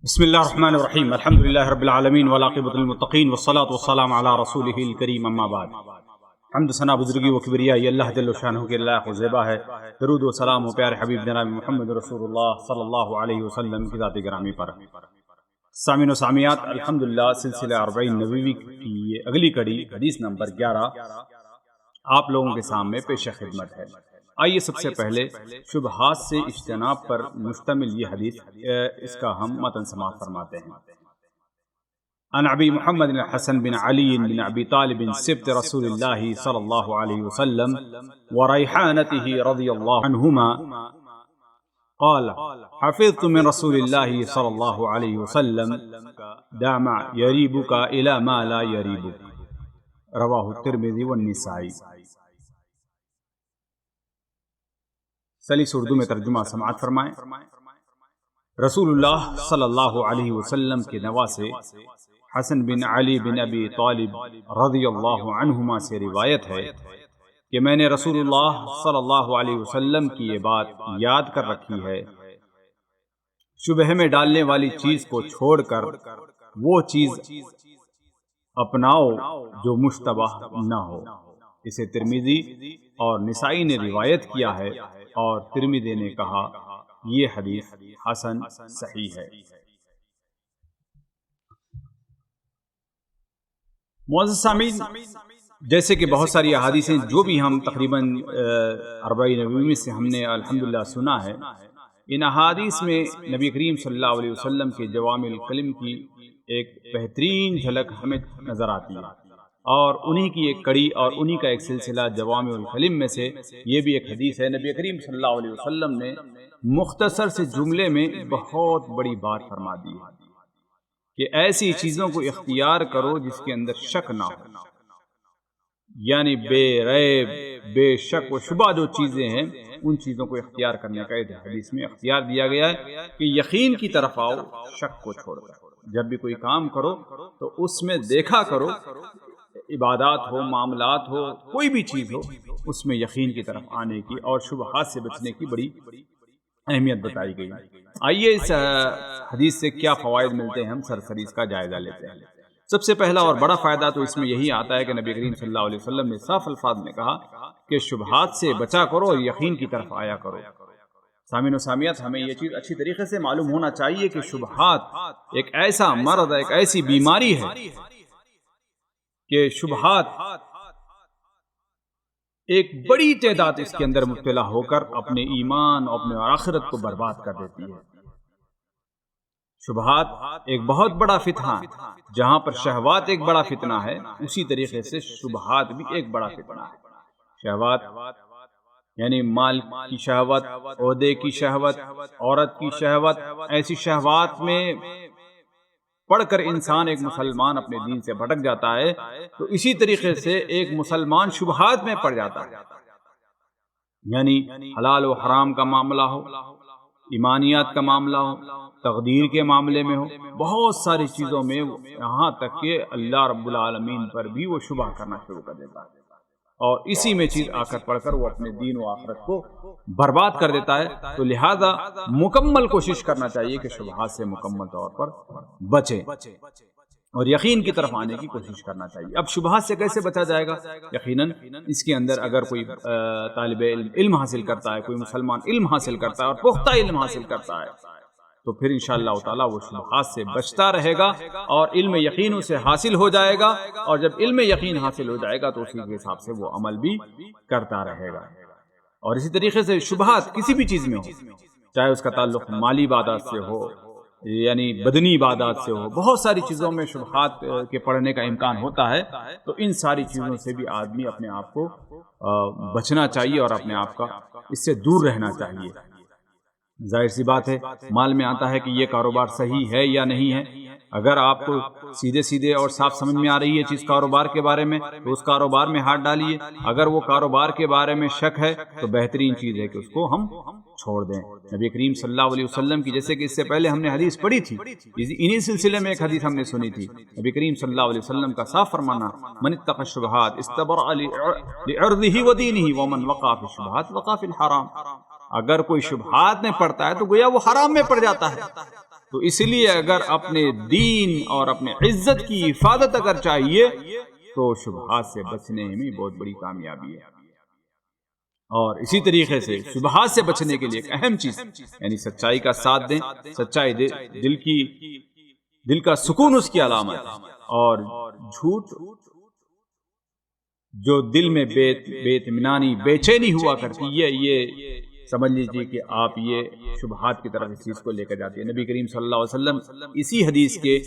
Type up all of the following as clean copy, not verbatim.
بسم اللہ الرحمن الرحیم الحمد للہ رب العالمین والعاقبۃ للمتقین والصلاۃ والسلام علی رسولہ الکریم اما بعد۔ حمد ثنا بزرگی و کبریائی اللہ جل شانہ کے لائق و زیبا ہے۔ درود و سلام و پیارے حبیب جناب محمد رسول اللہ صلی اللہ علیہ وسلم کی ذات گرامی پر۔ سامعین و سامعات، الحمدللہ سلسلہ 40 نبوی کی یہ اگلی کڑی حدیث نمبر 11 آپ لوگوں کے سامنے پیش خدمت ہے۔ آئیے سب سے پہلے شبہات سے اجتناب پر مشتمل یہ حدیث اس کا ہم متن سماعت فرماتے ہیں۔ عن ابی محمد الحسن بن علی بن ابی طالب سبط رسول اللہ صلی اللہ علیہ وسلم وریحانته رضی اللہ عنہما قال حفظت من رسول اللہ صلی اللہ علیہ وسلم دع ما یریبک الی ما لا یریبک، رواہ الترمذی والنسائی۔ سلیس اردو میں ترجمہ سماعت فرمائیں۔ رسول اللہ صلی اللہ علیہ وسلم کے نواسے حسن بن علی بن ابی طالب رضی اللہ عنہما سے روایت ہے کہ میں نے رسول اللہ صلی اللہ علیہ وسلم کی یہ بات یاد کر رکھی ہے، شبہ میں ڈالنے والی چیز کو چھوڑ کر وہ چیز اپناؤ جو مشتبہ نہ ہو۔ اسے ترمذی اور نسائی نے روایت کیا ہے، اور ترمذی نے کہا یہ حدیث حسن صحیح ہے۔ معزز سامعین، جیسے کہ بہت ساری احادیث ہیں جو بھی ہم تقریباً 40 نبوی میں سے ہم نے الحمدللہ سنا ہے، ان احادیث میں نبی کریم صلی اللہ علیہ وسلم کے جوامع الکلم کی ایک بہترین جھلک ہمیں نظر آتی ہے، اور انہی کی ایک کڑی اور انہی کا ایک سلسلہ جوامع الکلم میں سے یہ بھی ایک حدیث ہے۔ نبی کریم صلی اللہ علیہ وسلم نے مختصر سے جملے میں بہت بڑی بات فرما دی ہے کہ ایسی چیزوں کو اختیار کرو جس کے اندر شک نہ ہو، یعنی بے ریب بے شک و شبہ جو چیزیں ہیں ان چیزوں کو اختیار کرنے کا اس حدیث میں اختیار دیا گیا ہے کہ یقین کی طرف آؤ شک کو چھوڑ کر۔ جب بھی کوئی کام کرو تو اس میں دیکھا کرو، عبادات ہو، معاملات ہو، کوئی بھی چیز ہو، اس میں یقین کی طرف آنے کی اور شبہات سے بچنے کی بڑی اہمیت بتائی گئی۔ آئیے اس حدیث سے کیا فوائد ملتے ہیں ہم سرسری اس کا جائزہ لیتے ہیں۔ سب سے پہلا اور بڑا فائدہ تو اس میں یہی آتا ہے کہ نبی کریم صلی اللہ علیہ وسلم نے صاف الفاظ میں کہا کہ شبہات سے بچا کرو اور یقین کی طرف آیا کرو۔ سامعین و سامعات، ہمیں یہ چیز اچھی طریقے سے معلوم ہونا چاہیے کہ شبہات ایک ایسا مرض، ایک ایسی بیماری ہے کہ شبہات ایک بڑی تعداد اس کے اندر مبتلا ہو کر اپنے ایمان اور اپنے آخرت کو برباد کر دیتی ہے۔ شبہات ایک بہت بڑا فتنہ ہے، جہاں پر شہوات ایک بڑا فتنہ ہے، اسی طریقے سے شبہات بھی ایک بڑا فتنہ ہے۔ شہوات یعنی مال کی شہوت، عہدے کی شہوت، عورت کی شہوت، ایسی شہوات میں پڑھ کر انسان ایک مسلمان اپنے دین سے بھٹک جاتا ہے، تو اسی طریقے سے ایک مسلمان شبہات میں پڑ جاتا ہے، یعنی حلال و حرام کا معاملہ ہو، ایمانیات کا معاملہ ہو، تقدیر کے معاملے میں ہو، بہت ساری چیزوں میں، یہاں تک کہ اللہ رب العالمین پر بھی وہ شبہ کرنا شروع کر دیتا ہے، اور اسی میں چیز آ کر پڑھ کر وہ اپنے دین و آخرت کو برباد کر دیتا ہے۔ تو لہذا مکمل کوشش کرنا چاہیے کہ شبہات سے مکمل طور پر بچیں اور یقین کی طرف آنے کی کوشش کرنا چاہیے۔ اب شبہات سے کیسے بچا جائے گا؟ یقیناً اس کے اندر اگر کوئی طالب علم حاصل کرتا ہے، کوئی مسلمان علم حاصل کرتا ہے اور پختہ علم حاصل کرتا ہے، تو پھر انشاءاللہ تعالیٰ وہ شبہات سے بچتا رہے گا اور علم یقین اسے حاصل ہو جائے گا، اور جب علم یقین حاصل ہو جائے گا تو اسی کے حساب سے وہ عمل بھی کرتا رہے گا۔ اور اسی طریقے سے شبہات کسی بھی چیز میں ہو، چاہے اس کا تعلق مالی عبادات سے ہو، یعنی بدنی عبادات سے ہو، بہت ساری چیزوں میں شبہات کے پڑھنے کا امکان ہوتا ہے، تو ان ساری چیزوں سے بھی آدمی اپنے آپ کو بچنا چاہیے اور اپنے آپ کا اس سے دور رہنا چاہیے۔ ظاہر سی بات ہے، مال میں آتا ہے کہ یہ کاروبار صحیح ہے یا نہیں ہے۔ اگر آپ کو سیدھے سیدھے اور صاف سمجھ میں آ رہی ہے چیز کاروبار کے بارے میں تو اس کاروبار میں ہاتھ ڈالیے، اگر وہ کاروبار کے بارے میں شک ہے تو بہترین چیز ہے کہ اس کو ہم چھوڑ دیں۔ نبی کریم صلی اللہ علیہ وسلم کی، جیسے کہ اس سے پہلے ہم نے حدیث پڑھی تھی، انہی سلسلے میں ایک حدیث ہم نے سنی تھی، نبی کریم صلی اللہ علیہ وسلم کا صاف فرمانا، من اتقى الشبہات استبرأ لعرضه ودینه ومن وقع في الشبہات وقع في الحرام۔ اگر کوئی شبہات میں پڑتا ہے تو گویا وہ حرام میں پڑ جاتا ہے، تو اس لیے اگر اپنے دین اور اپنے عزت کی حفاظت اگر چاہیے تو شبہات سے بچنے میں بہت بڑی کامیابی ہے. اور اسی طریقے سے شبہات سے بچنے کے لیے ایک اہم چیز یعنی سچائی کا ساتھ دیں. سچائی دل کا سکون اس کی علامت ہے. اور جھوٹ جو دل میں بے اطمینانی بے چینی ہوا کرتی ہے، یہ سمجھ لیجیے کہ آپ یہ شبہات کی طرف اس چیز کو لے کر جاتی ہے. نبی کریم صلی اللہ علیہ وسلم اسی حدیث کے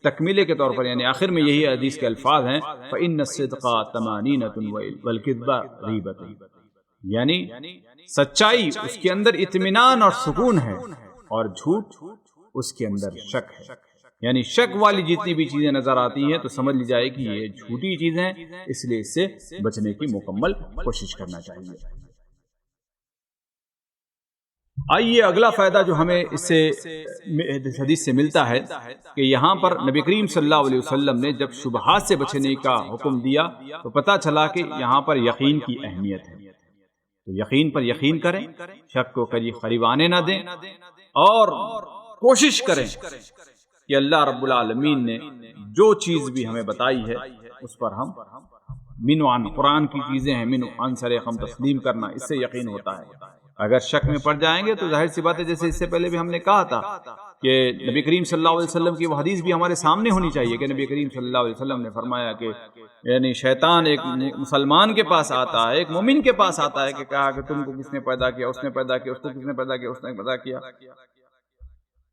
تکمیلے کے طور پر یعنی آخر میں یہی حدیث کے الفاظ ہیں فَإِنَّ الصِّدْقَ طَمَانِينَةٌ وَالْكِذْبَ غِیبَةٌ، یعنی سچائی اس کے اندر اطمینان اور سکون ہے اور جھوٹ اس کے اندر شک ہے. یعنی شک والی جتنی بھی چیزیں نظر آتی ہیں تو سمجھ لی جائے کہ یہ جھوٹی چیزیں ہیں، اس لیے اس سے بچنے کی مکمل کوشش کرنا چاہیے. آئیے اگلا فائدہ جو ہمیں اس سے حدیث سے ملتا ہے کہ یہاں پر نبی کریم صلی اللہ علیہ وسلم نے جب شبہات سے بچنے کا حکم دیا تو پتہ چلا کہ یہاں پر یقین کی اہمیت ہے. تو یقین پر یقین کریں، شک کو قریب آنے نہ دیں، اور کوشش کریں کہ اللہ رب العالمین نے جو چیز بھی ہمیں بتائی ہے اس پر ہم من و عن قرآن کی چیزیں ہیں، من و عن سر ہم تسلیم کرنا، اس سے یقین ہوتا ہے. اگر شک میں پڑ جائیں گے تو ظاہر سی بات ہے جیسے اس سے پہلے بھی ہم نے کہا تھا کہ نبی کریم صلی اللہ علیہ وسلم کی وہ حدیث بھی ہمارے سامنے ہونی چاہیے کہ نبی کریم صلی اللہ علیہ وسلم نے فرمایا کہ یعنی شیطان ایک مسلمان کے پاس آتا ہے، ایک مومن کے پاس آتا ہے کہ کہا کہ تم کو کس نے پیدا کیا، اس نے پیدا کیا، اس کو کس نے پیدا کیا، اس نے پیدا کیا،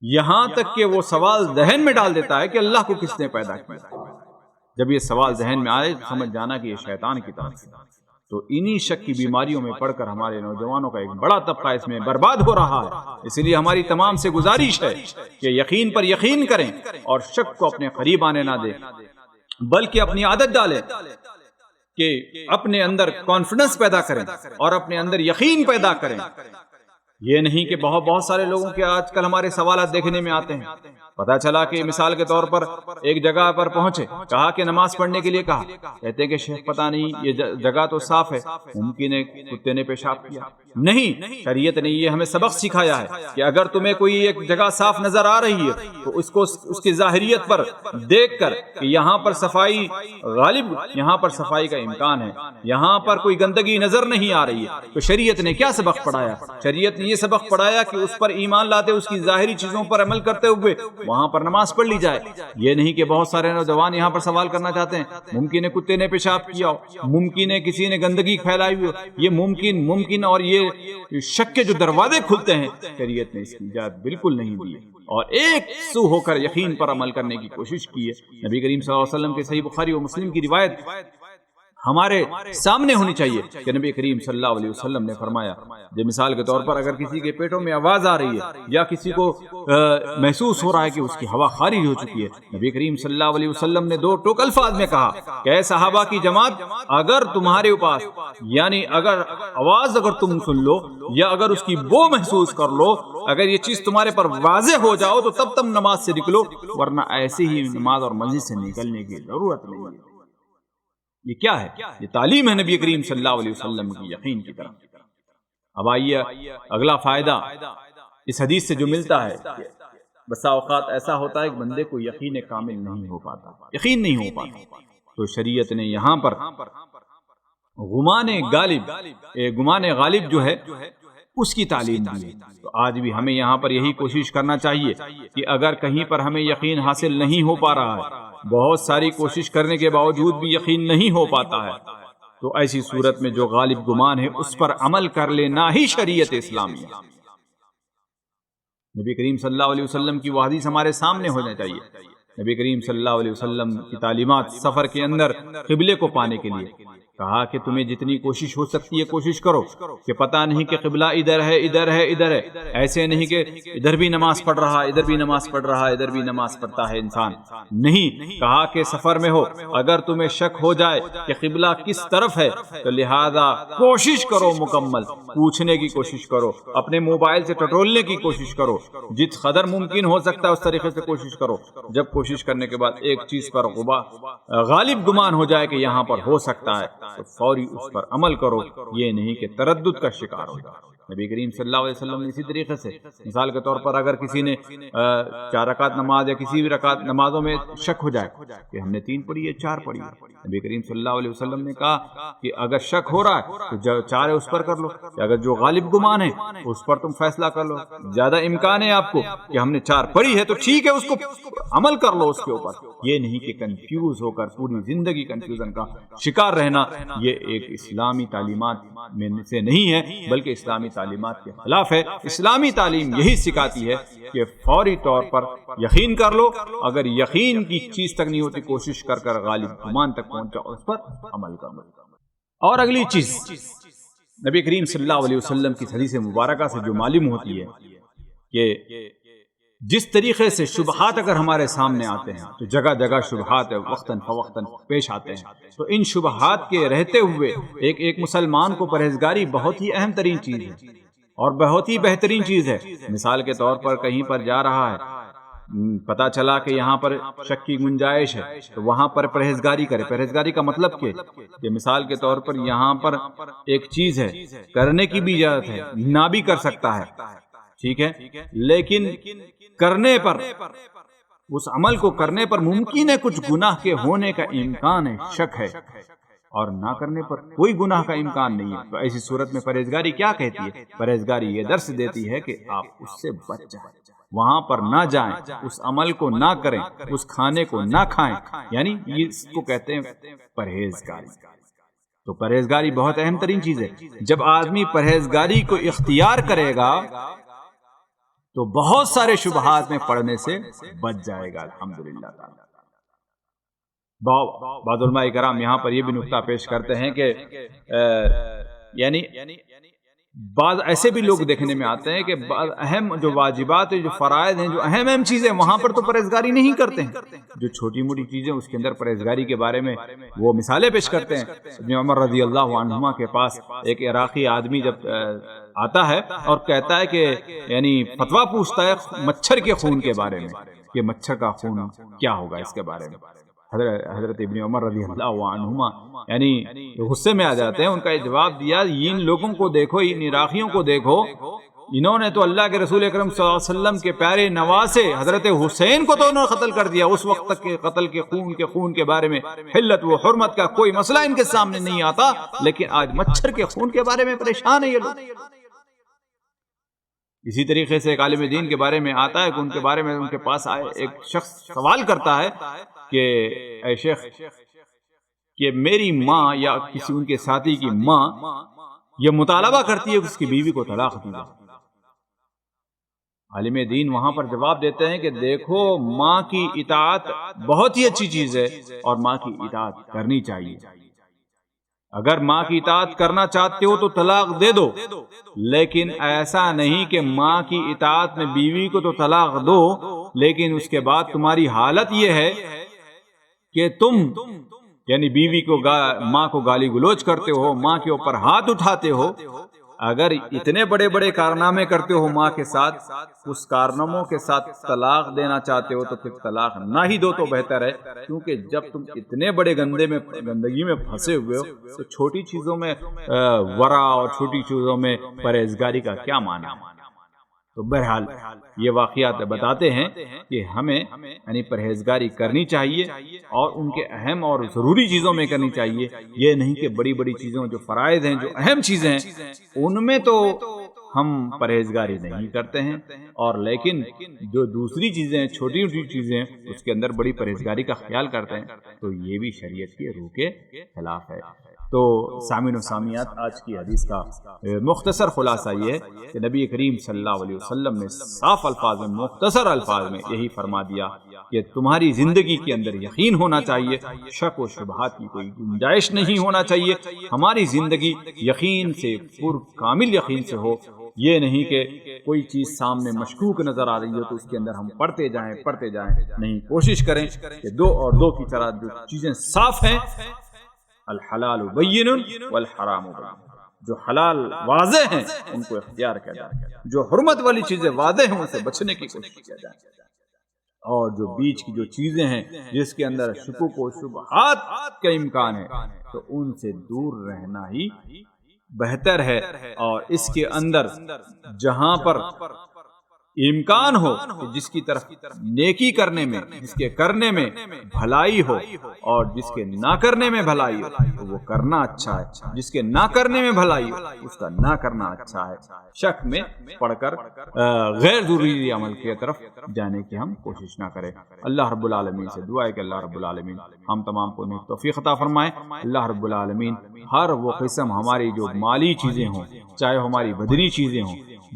یہاں تک کہ وہ سوال ذہن میں ڈال دیتا ہے کہ اللہ کو کس نے پیدا کیا. جب یہ سوال ذہن میں آئے تو سمجھ جانا کہ یہ شیطان کی طرف سے. تو انہی شک کی بیماریوں میں پڑھ کر ہمارے نوجوانوں کا ایک بڑا طبقہ اس میں برباد ہو رہا ہے. اس لیے ہماری تمام سے گزارش ہے کہ یقین پر یقین کریں اور شک کو اپنے قریب آنے نہ دیں، بلکہ اپنی عادت ڈالیں کہ اپنے اندر کانفیڈنس پیدا کریں اور اپنے اندر یقین پیدا کریں. یہ نہیں کہ بہت سارے لوگوں کے آج کل ہمارے سوالات دیکھنے میں آتے ہیں. پتا چلا کہ مثال کے طور پر ایک جگہ پر پہنچے، کہا کہ نماز پڑھنے کے لیے کہا، کہتے ہیں کہ شیخ پتہ نہیں یہ جگہ تو صاف ہے، ممکن ہے کتے نے پیشاب کیا. نہیں، شریعت نے یہ ہمیں سبق سکھایا ہے کہ اگر تمہیں کوئی ایک جگہ صاف نظر آ رہی ہے تو اس کو اس کی ظاہریت پر دیکھ کر کہ یہاں پر صفائی غالب، یہاں پر صفائی کا امکان ہے، یہاں پر کوئی گندگی نظر نہیں آ رہی ہے، تو شریعت نے کیا سبق پڑھایا؟ شریعت نے یہ سبق پڑھایا کہ اس پر ایمان لاتے، اس کی ظاہری چیزوں پر عمل کرتے ہوئے وہاں پر نماز پڑھ لی جائے. یہ نہیں کہ بہت سارے نوجوان یہاں پر سوال کرنا چاہتے ہیں ممکن ہے کتے نے پیشاب کیا ہو، ممکن ہے کسی نے گندگی پھیلائی ہوئی ہو، یہ ممکن اور یہ شک کے جو دروازے کھلتے ہیں شریعت نے اس کی اجازت بالکل نہیں دی اور ایک سو ہو کر یقین پر عمل کرنے کی کوشش کی ہے. نبی کریم صلی اللہ علیہ وسلم کے صحیح بخاری و مسلم کی روایت ہمارے سامنے ہونی چاہیے کہ نبی کریم صلی اللہ علیہ وسلم نے فرمایا، جو مثال کے طور پر اگر کسی کے پیٹوں میں آواز آ رہی ہے یا کسی کو محسوس ہو رہا ہے کہ اس کی ہوا خارج ہو چکی ہے، نبی کریم صلی اللہ علیہ وسلم نے 2 ٹوک الفاظ میں کہا کہ اے صحابہ کی جماعت، اگر تمہارے پاس یعنی اگر آواز اگر تم سن لو یا اگر اس کی بو محسوس کر لو، اگر یہ چیز تمہارے پر واضح ہو جاؤ تو تب تم نماز سے نکلو، ورنہ ایسے ہی نماز اور مسجد سے نکلنے کی ضرورت نہیں ہے. یہ کیا ہے؟ یہ تعلیم ہے نبی کریم صلی اللہ علیہ وسلم کی یقین کی طرف. اب آئیے اگلا فائدہ اس حدیث سے جو ملتا ہے، بسا اوقات ایسا ہوتا ہے کہ بندے کو یقین کامل نہیں ہو پاتا، یقین نہیں ہو پاتا، تو شریعت نے یہاں پر گمان غالب جو ہے اس کی تعلیم دی. تو آج بھی ہمیں یہاں پر یہی کوشش کرنا چاہیے کہ اگر کہیں پر ہمیں یقین حاصل نہیں ہو پا رہا ہے، بہت ساری کوشش کرنے کے باوجود بھی یقین نہیں ہو پاتا ہے، تو ایسی صورت میں جو غالب گمان ہے اس پر عمل کر لینا ہی شریعت اسلامی ہے. نبی کریم صلی اللہ علیہ وسلم کی وہ حدیث ہمارے سامنے ہونا چاہیے. نبی کریم صلی اللہ علیہ وسلم کی تعلیمات سفر کے اندر قبلے کو پانے کے لیے کہا کہ تمہیں جتنی کوشش ہو سکتی ہے کوشش کرو کہ پتہ نہیں کہ قبلہ ادھر ہے ادھر ہے ادھر ہے، ایسے نہیں کہ ادھر بھی نماز پڑھ رہا ادھر بھی نماز پڑھ رہا ادھر بھی نماز پڑھتا ہے انسان. نہیں، کہا کہ سفر میں ہو اگر تمہیں شک ہو جائے کہ قبلہ کس طرف ہے تو لہذا کوشش کرو، مکمل پوچھنے کی کوشش کرو، اپنے موبائل سے ٹٹولنے کی کوشش کرو، جس قدر ممکن ہو سکتا ہے اس طریقے سے کوشش کرو. جب کوشش کرنے کے بعد ایک چیز پر غالب گمان ہو جائے کہ یہاں پر ہو سکتا ہے تو فوری اس پر عمل کرو، یہ نہیں کہ تردد کا شکار ہو جائے. نبی کریم صلی اللہ علیہ وسلم نے اسی طریقے سے مثال کے طور پر اگر کسی نے 4 رکعت نماز یا کسی بھی رکعت نمازوں میں شک ہو جائے کہ ہم نے 3 پڑھی ہے 4 پڑھی ہے، نبی کریم صلی اللہ علیہ وسلم نے کہا کہ اگر شک ہو رہا ہے تو جو 4 ہے اس پر کر لو، اگر جو غالب گمان ہے اس پر تم فیصلہ کر لو، زیادہ امکان ہے آپ کو کہ ہم نے 4 پڑھی ہے تو ٹھیک ہے اس کو عمل کر لو اس کے اوپر، یہ نہیں کہ کنفیوز ہو کر پوری زندگی کنفیوژن کا شکار رہنا، یہ ایک اسلامی تعلیمات میں سے نہیں ہے بلکہ اسلامی تعلیمات کے خلاف ہے۔ اسلامی تعلیم یہی سکھاتی ہے کہ فوری طور پر یقین کر لو، اگر یقین کی چیز تک نہیں ہوتی کوشش کر کر غالب گمان تک پہنچا اور اس پر عمل کر لو۔ اور اگلی چیز نبی کریم صلی اللہ علیہ وسلم کی حدیث مبارکہ سے جو معلوم ہوتی ہے کہ جس طریقے سے شبہات اگر ہمارے سامنے آتے ہیں تو جگہ جگہ شبہات وقتاً فوقتاً پیش آتے ہیں، تو ان شبہات کے رہتے ہوئے ایک مسلمان کو پرہیزگاری بہت ہی اہم ترین چیز ہے اور بہت ہی بہترین چیز ہے۔ مثال کے طور پر کہیں پر جا رہا ہے، پتا چلا کہ یہاں پر شک کی گنجائش ہے تو وہاں پر پرہیزگاری کرے۔ پرہیزگاری کا مطلب کہ مثال کے طور پر یہاں پر ایک چیز ہے کرنے کی بھی اجازت ہے، نہ بھی کر سکتا ہے، ٹھیک ہے، لیکن کرنے پر اس عمل کو کرنے پر ممکن ہے کچھ گناہ کے ہونے کا امکان ہے، شک ہے، اور نہ کرنے پر کوئی گناہ کا امکان نہیں ہے، تو ایسی صورت میں پرہیزگاری کیا کہتی ہے؟ پرہیزگاری یہ درس دیتی ہے کہ آپ اس سے بچ جائیں، وہاں پر نہ جائیں، اس عمل کو نہ کریں، اس کھانے کو نہ کھائیں، یعنی اس کو کہتے ہیں پرہیزگاری۔ تو پرہیزگاری بہت اہم ترین چیز ہے۔ جب آدمی پرہیزگاری کو اختیار کرے گا تو بہت سارے شبہات میں پڑنے سے بچ جائے گا الحمدللہ تعالی۔ بعض علماء کرام یہاں پر یہ بھی نکتہ پیش کرتے ہیں کہ یعنی بعض ایسے بھی لوگ دیکھنے میں آتے ہیں کہ بعض اہم جو واجبات ہیں، جو فرائض ہیں، جو اہم چیزیں وہاں پر تو پرہیزگاری نہیں کرتے ہیں، جو چھوٹی موٹی چیزیں اس کے اندر پرہیزگاری کے بارے میں وہ مثالیں پیش کرتے ہیں۔ ابن عمر رضی اللہ عنہما کے پاس ایک عراقی آدمی جب آتا ہے اور کہتا ہے کہ یعنی فتویٰ پوچھتا ہے مچھر کے خون کے بارے میں کہ مچھر کا خون کیا ہوگا، اس کے بارے میں حضرت ابن عمر رضی اللہ عنہما یعنی غصے میں آ جاتے ہیں۔ ان کا جواب دیا، ان لوگوں کو دیکھو، ان عراقیوں کو دیکھو، انہوں نے تو اللہ کے رسول اکرم صلی اللہ علیہ وسلم کے پیارے نواسے حضرت حسین کو تو انہوں نے قتل کر دیا، اس وقت تک کے قتل کے خون کے بارے میں حلت و حرمت کا کوئی مسئلہ ان کے سامنے نہیں آتا، لیکن آج مچھر کے خون کے بارے میں پریشان ہے یہ لوگ۔ اسی طریقے سے ایک عالم دین کے بارے میں آتا ہے کہ ان کے بارے میں ان کے پاس آئے ایک شخص سوال کرتا ہے کہ اے شیخ، کہ میری ماں یا کسی ان کے ساتھی کی ماں یہ مطالبہ کرتی ہے کہ اس کی بیوی کو طلاق دی جائے۔ عالم دین وہاں پر جواب دیتے ہیں کہ دیکھو، ماں کی اطاعت بہت ہی اچھی چیز ہے اور ماں کی اطاعت کرنی چاہیے۔ اگر ماں کی اطاعت کرنا چاہتے ہو تو طلاق دے دو، لیکن ایسا نہیں کہ ماں کی اطاعت میں بیوی کو تو طلاق دو لیکن اس کے بعد تمہاری حالت یہ ہے کہ تم یعنی بیوی کو ماں کو گالی گلوچ کرتے ہو، ماں کے اوپر ہاتھ اٹھاتے ہو۔ اگر اتنے بڑے بڑے کارنامے کرتے ہو ماں کے ساتھ، اس کارناموں کے ساتھ طلاق دینا چاہتے ہو تو پھر طلاق نہ ہی دو تو بہتر ہے، کیونکہ جب تم اتنے بڑے گندگی میں پھنسے ہوئے ہو تو چھوٹی چیزوں میں ورع اور چھوٹی چیزوں میں پرہیزگاری کا کیا معنی ہے؟ تو بہرحال یہ واقعات بتاتے ہیں کہ ہمیں یعنی پرہیزگاری کرنی چاہیے اور ان کے اہم اور ضروری چیزوں میں کرنی چاہیے، یہ نہیں کہ بڑی بڑی چیزوں جو فرائض ہیں، جو اہم چیزیں ہیں ان میں تو ہم پرہیزگاری نہیں کرتے ہیں، اور لیکن جو دوسری چیزیں ہیں، چھوٹی چھوٹی چیزیں ہیں، اس کے اندر بڑی پرہیزگاری کا خیال کرتے ہیں، تو یہ بھی شریعت کے روح کے خلاف ہے۔ تو سامعین و سامعات، آج کی حدیث کا مختصر خلاصہ یہ ہے کہ نبی کریم صلی اللہ علیہ وسلم نے صاف الفاظ میں، مختصر الفاظ میں یہی فرما دیا کہ تمہاری زندگی کے اندر یقین ہونا چاہیے، شک و شبہات کی کوئی گنجائش نہیں ہونا چاہیے، ہماری زندگی یقین سے کامل یقین سے ہو، یہ نہیں کہ کوئی چیز سامنے مشکوک نظر آ رہی ہو تو اس کے اندر ہم پڑھتے جائیں، نہیں، کوشش کریں کہ 2 اور 2 کی طرح جو چیزیں صاف ہیں، الحلال بین والحرام بین، جو حلال واضح ہیں ان کو اختیار کیا جائے، جو حرمت والی چیزیں واضح ہیں ان سے بچنے کی کوشش کیا جائے، اور جو بیچ کی جو چیزیں ہیں جس کے اندر شکوک و شبہات کا امکان ہے تو ان سے دور رہنا ہی بہتر ہے، اور اس کے اندر جہاں پر امکان ہو کہ جس کی طرف نیکی کرنے میں، جس کے کرنے میں بھلائی ہو اور جس کے نہ کرنے میں بھلائی ہو تو وہ کرنا اچھا ہے، جس کے نہ کرنے میں بھلائی ہو اس کا نہ کرنا اچھا ہے۔ شک میں پڑھ کر غیر ضروری عمل کی طرف جانے کی ہم کوشش نہ کریں۔ اللہ رب العالمین سے دعا ہے کہ اللہ رب العالمین ہم تمام کو نیک توفیق عطا فرمائے۔ اللہ رب العالمین ہر وہ قسم ہماری جو مالی چیزیں ہوں، چاہے ہماری بدنی چیزیں ہوں،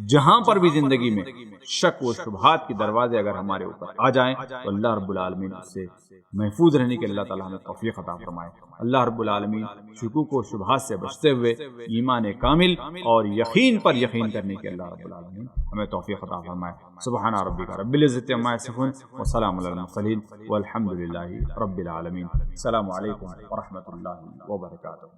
جہاں پر بھی زندگی میں شک و شبہات کے دروازے اگر ہمارے اوپر آ جائیں تو اللہ رب العالمین اس سے محفوظ رہنے کے اللہ تعالیٰ ہمیں توفیق عطا فرمائے۔ اللہ رب العالمین شکوک و شبہات سے بچتے ہوئے ایمان کامل اور یقین پر یقین کرنے کے اللہ رب العالمین ہمیں توفیق عطا فرمائے۔ سبحان ربک رب العزت عما یصفون وسلام علی المرسلین والحمد للہ رب العالمین۔ السلام علیکم ورحمۃ اللہ وبرکاتہ۔